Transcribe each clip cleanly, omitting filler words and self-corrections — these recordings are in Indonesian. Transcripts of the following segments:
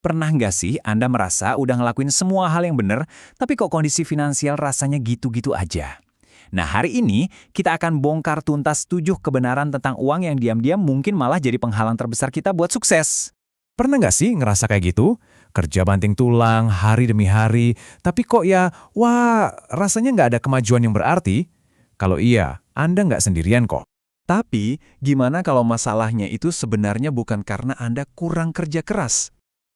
Pernah nggak sih Anda merasa udah ngelakuin semua hal yang benar, tapi kok kondisi finansial rasanya gitu-gitu aja? Nah, hari ini kita akan bongkar tuntas 7 kebenaran tentang uang yang diam-diam mungkin malah jadi penghalang terbesar kita buat sukses. Pernah nggak sih ngerasa kayak gitu? Kerja banting tulang hari demi hari, tapi kok ya, wah, rasanya nggak ada kemajuan yang berarti? Kalau iya, Anda nggak sendirian kok. Tapi, gimana kalau masalahnya itu sebenarnya bukan karena Anda kurang kerja keras?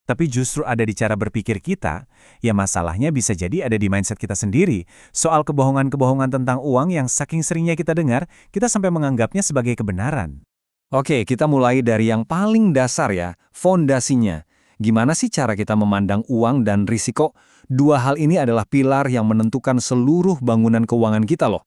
Tapi justru ada di cara berpikir kita, ya masalahnya bisa jadi ada di mindset kita sendiri. Soal kebohongan-kebohongan tentang uang yang saking seringnya kita dengar, kita sampai menganggapnya sebagai kebenaran. Oke, kita mulai dari yang paling dasar ya, fondasinya. Gimana sih cara kita memandang uang dan risiko? Dua hal ini adalah pilar yang menentukan seluruh bangunan keuangan kita loh.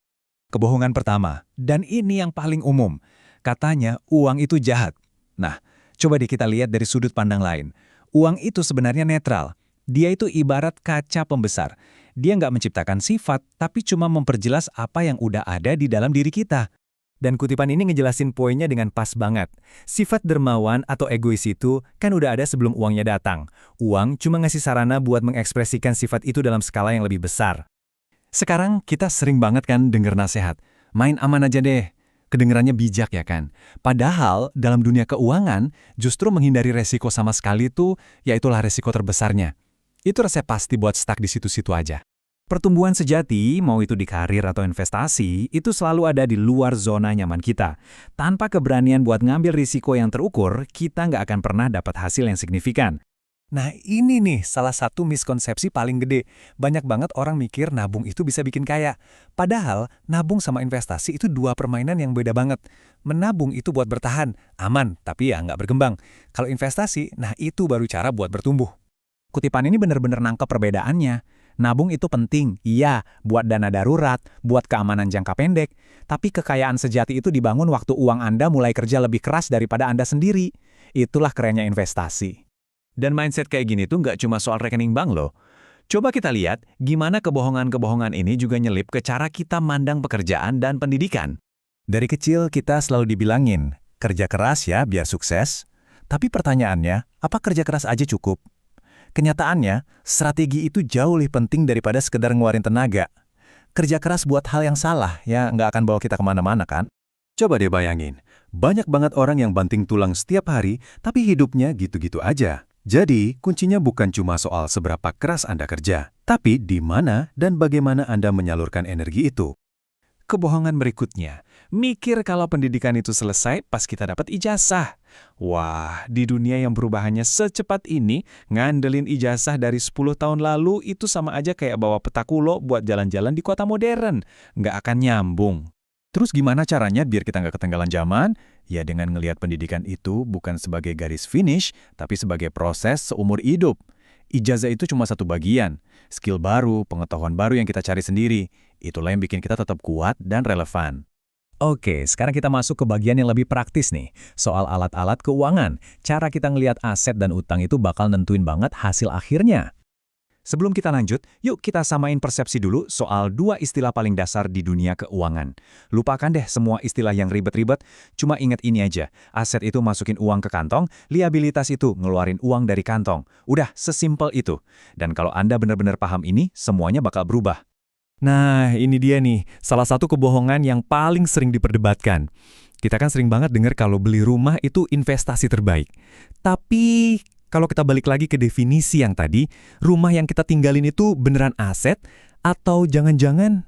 Kebohongan pertama, dan ini yang paling umum. Katanya uang itu jahat. Nah, coba deh kita lihat dari sudut pandang lain. Uang itu sebenarnya netral. Dia itu ibarat kaca pembesar. Dia nggak menciptakan sifat, tapi cuma memperjelas apa yang udah ada di dalam diri kita. Dan kutipan ini ngejelasin poinnya dengan pas banget. Sifat dermawan atau egois itu kan udah ada sebelum uangnya datang. Uang cuma ngasih sarana buat mengekspresikan sifat itu dalam skala yang lebih besar. Sekarang kita sering banget kan denger nasihat, main aman aja deh. Kedengerannya bijak ya kan? Padahal dalam dunia keuangan, justru menghindari resiko sama sekali tuh, ya itulah resiko terbesarnya. Itu resep pasti buat stuck di situ-situ aja. Pertumbuhan sejati, mau itu di karir atau investasi, itu selalu ada di luar zona nyaman kita. Tanpa keberanian buat ngambil risiko yang terukur, kita nggak akan pernah dapat hasil yang signifikan. Nah ini nih salah satu miskonsepsi paling gede. Banyak banget orang mikir nabung itu bisa bikin kaya. Padahal nabung sama investasi itu dua permainan yang beda banget. Menabung itu buat bertahan, aman, tapi ya nggak berkembang. Kalau investasi, nah itu baru cara buat bertumbuh. Kutipan ini benar-benar nangkep perbedaannya. Nabung itu penting, iya, buat dana darurat, buat keamanan jangka pendek. Tapi kekayaan sejati itu dibangun waktu uang Anda mulai kerja lebih keras daripada Anda sendiri. Itulah kerennya investasi. Dan mindset kayak gini tuh nggak cuma soal rekening bank loh. Coba kita lihat gimana kebohongan-kebohongan ini juga nyelip ke cara kita mandang pekerjaan dan pendidikan. Dari kecil kita selalu dibilangin, kerja keras ya biar sukses. Tapi pertanyaannya, apa kerja keras aja cukup? Kenyataannya, strategi itu jauh lebih penting daripada sekedar ngeluarin tenaga. Kerja keras buat hal yang salah, ya nggak akan bawa kita kemana-mana kan? Coba deh bayangin, banyak banget orang yang banting tulang setiap hari, tapi hidupnya gitu-gitu aja. Jadi, kuncinya bukan cuma soal seberapa keras Anda kerja, tapi di mana dan bagaimana Anda menyalurkan energi itu. Kebohongan berikutnya, mikir kalau pendidikan itu selesai pas kita dapat ijazah. Wah, di dunia yang perubahannya secepat ini, ngandelin ijazah dari 10 tahun lalu itu sama aja kayak bawa peta kulo buat jalan-jalan di kota modern. Nggak akan nyambung. Terus gimana caranya biar kita nggak ketinggalan zaman? Ya dengan ngelihat pendidikan itu bukan sebagai garis finish, tapi sebagai proses seumur hidup. Ijazah itu cuma satu bagian. Skill baru, pengetahuan baru yang kita cari sendiri. Itulah yang bikin kita tetap kuat dan relevan. Oke, sekarang kita masuk ke bagian yang lebih praktis nih. Soal alat-alat keuangan. Cara kita ngelihat aset dan utang itu bakal nentuin banget hasil akhirnya. Sebelum kita lanjut, yuk kita samain persepsi dulu soal dua istilah paling dasar di dunia keuangan. Lupakan deh semua istilah yang ribet-ribet, cuma ingat ini aja. Aset itu masukin uang ke kantong, liabilitas itu ngeluarin uang dari kantong. Udah, sesimpel itu. Dan kalau Anda benar-benar paham ini, semuanya bakal berubah. Nah, ini dia nih, salah satu kebohongan yang paling sering diperdebatkan. Kita kan sering banget dengar kalau beli rumah itu investasi terbaik. Tapi kalau kita balik lagi ke definisi yang tadi, rumah yang kita tinggalin itu beneran aset atau jangan-jangan?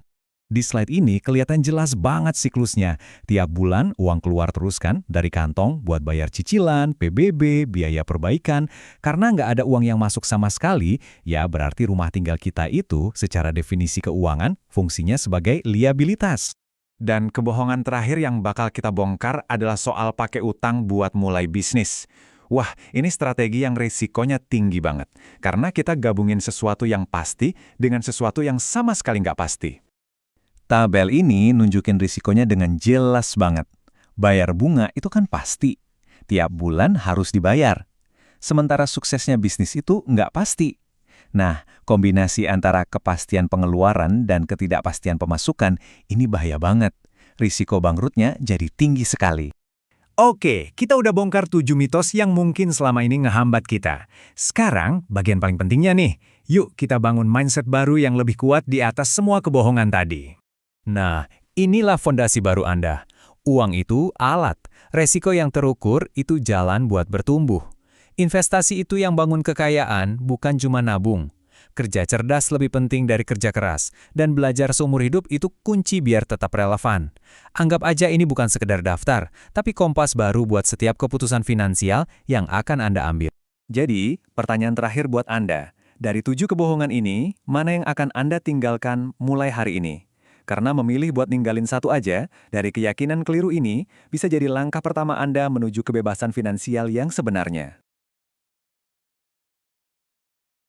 Di slide ini kelihatan jelas banget siklusnya. Tiap bulan uang keluar terus kan dari kantong buat bayar cicilan, PBB, biaya perbaikan. Karena nggak ada uang yang masuk sama sekali, ya berarti rumah tinggal kita itu secara definisi keuangan fungsinya sebagai liabilitas. Dan kebohongan terakhir yang bakal kita bongkar adalah soal pakai utang buat mulai bisnis. Wah, ini strategi yang risikonya tinggi banget. Karena kita gabungin sesuatu yang pasti dengan sesuatu yang sama sekali nggak pasti. Tabel ini nunjukin risikonya dengan jelas banget. Bayar bunga itu kan pasti. Tiap bulan harus dibayar. Sementara suksesnya bisnis itu nggak pasti. Nah, kombinasi antara kepastian pengeluaran dan ketidakpastian pemasukan ini bahaya banget. Risiko bangkrutnya jadi tinggi sekali. Oke, kita udah bongkar 7 mitos yang mungkin selama ini ngehambat kita. Sekarang, bagian paling pentingnya nih. Yuk kita bangun mindset baru yang lebih kuat di atas semua kebohongan tadi. Nah, inilah fondasi baru Anda. Uang itu alat, resiko yang terukur itu jalan buat bertumbuh. Investasi itu yang bangun kekayaan, bukan cuma nabung. Kerja cerdas lebih penting dari kerja keras, dan belajar seumur hidup itu kunci biar tetap relevan. Anggap aja ini bukan sekedar daftar, tapi kompas baru buat setiap keputusan finansial yang akan Anda ambil. Jadi, pertanyaan terakhir buat Anda. Dari 7 kebohongan ini, mana yang akan Anda tinggalkan mulai hari ini? Karena memilih buat ninggalin satu aja, dari keyakinan keliru ini, bisa jadi langkah pertama Anda menuju kebebasan finansial yang sebenarnya.